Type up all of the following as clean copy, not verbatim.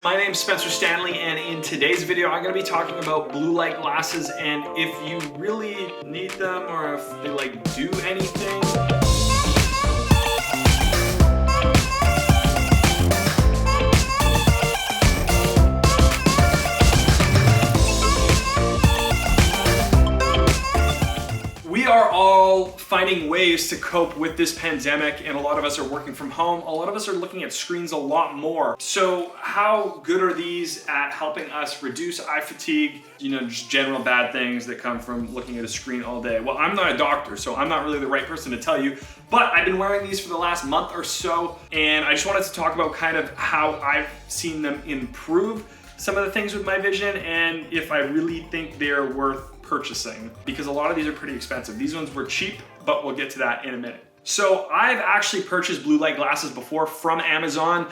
My name's Stanley, and in today's video I'm going to be talking about blue light glasses and if you really need them or if they do anything. We are all finding ways to cope with this pandemic, and a lot of us are working from home. A lot of us are looking at screens a lot more. So how good are these at helping us reduce eye fatigue, just general bad things that come from looking at a screen all day? Well, I'm not a doctor, so I'm not really the right person to tell you, but I've been wearing these for the last month or so, and I just wanted to talk about kind of how I've seen them improve some of the things with my vision and if I really think they're worth purchasing, because a lot of these are pretty expensive. These ones were cheap, but we'll get to that in a minute. So I've actually purchased blue light glasses before from Amazon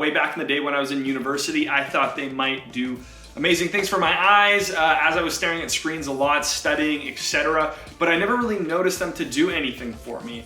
way back in the day when I was in university. I thought they might do amazing things for my eyes as I was staring at screens a lot, studying, etc. But I never really noticed them to do anything for me.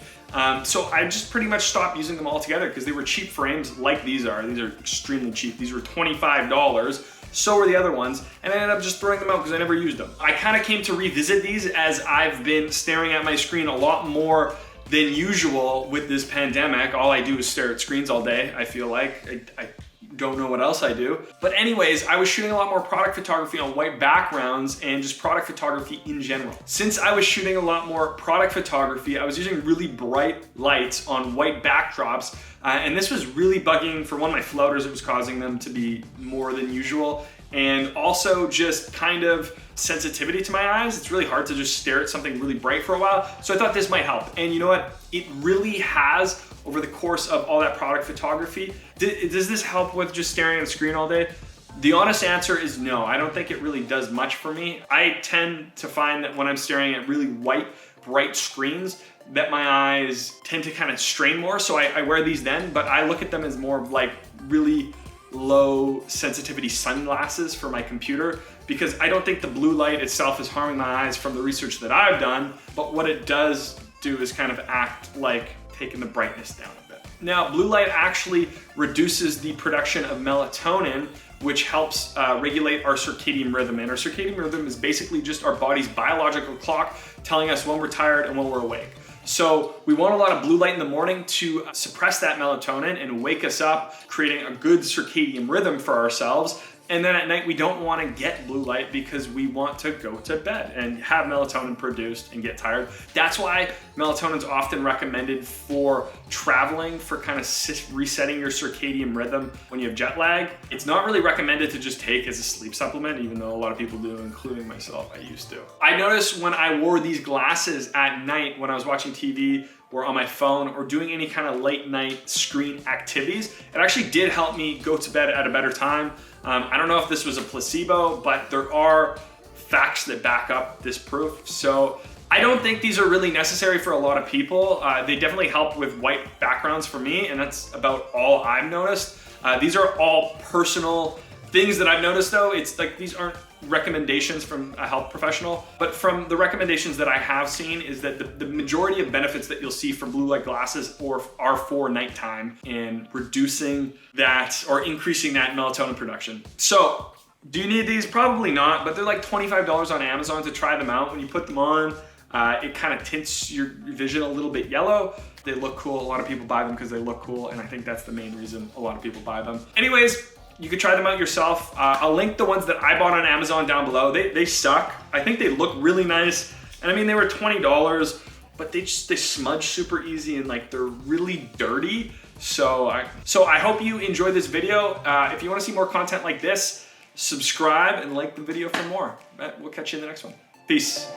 So I just pretty much stopped using them altogether because they were cheap frames like these are. These are extremely cheap. These were $25. So were the other ones, and I ended up just throwing them out because I never used them. I kind of came to revisit these as I've been staring at my screen a lot more than usual with this pandemic. All I do is stare at screens all day, I feel like. I don't know what else I do. But anyways, I was shooting a lot more product photography on white backgrounds and just product photography in general. Since I was shooting a lot more product photography, I was using really bright lights on white backdrops, and this was really bugging for one of my floaters. It was causing them to be more than usual, and also just kind of sensitivity to my eyes. It's really hard to just stare at something really bright for a while. So I thought this might help. And you know what? It really has over the course of all that product photography. Does this help with just staring at a screen all day? The honest answer is no. I don't think it really does much for me. I tend to find that when I'm staring at really white, bright screens, that my eyes tend to kind of strain more. So I wear these then, but I look at them as more of like really low sensitivity sunglasses for my computer, because I don't think the blue light itself is harming my eyes from the research that I've done, but what it does do is kind of act like taking the brightness down a bit. Now, blue light actually reduces the production of melatonin, which helps regulate our circadian rhythm. And our circadian rhythm is basically just our body's biological clock telling us when we're tired and when we're awake. So we want a lot of blue light in the morning to suppress that melatonin and wake us up, creating a good circadian rhythm for ourselves. And then at night, we don't want to get blue light because we want to go to bed and have melatonin produced and get tired. That's why melatonin is often recommended for traveling, for kind of resetting your circadian rhythm when you have jet lag. It's not really recommended to just take as a sleep supplement, even though a lot of people do, including myself. I used to. I noticed when I wore these glasses at night when I was watching TV or on my phone or doing any kind of late night screen activities, it actually did help me go to bed at a better time. I don't know if this was a placebo, but there are facts that back up this proof. So I don't think these are really necessary for a lot of people. They definitely help with white backgrounds for me, and that's about all I've noticed. These are all personal things that I've noticed though. It's like these aren't recommendations from a health professional, but from the recommendations that I have seen is that the majority of benefits that you'll see from blue light glasses are for nighttime and reducing that or increasing that melatonin production. So do you need these? Probably not, but they're like $25 on Amazon to try them out. When you put them on, it kind of tints your vision a little bit yellow. They look cool. A lot of people buy them because they look cool, and I think that's the main reason a lot of people buy them. Anyways, you could try them out yourself. I'll link the ones that I bought on Amazon down below. They suck. I think they look really nice. And I mean, they were $20, but they smudge super easy and like they're really dirty. So I hope you enjoyed this video. If you want to see more content like this, subscribe and like the video for more. We'll catch you in the next one. Peace.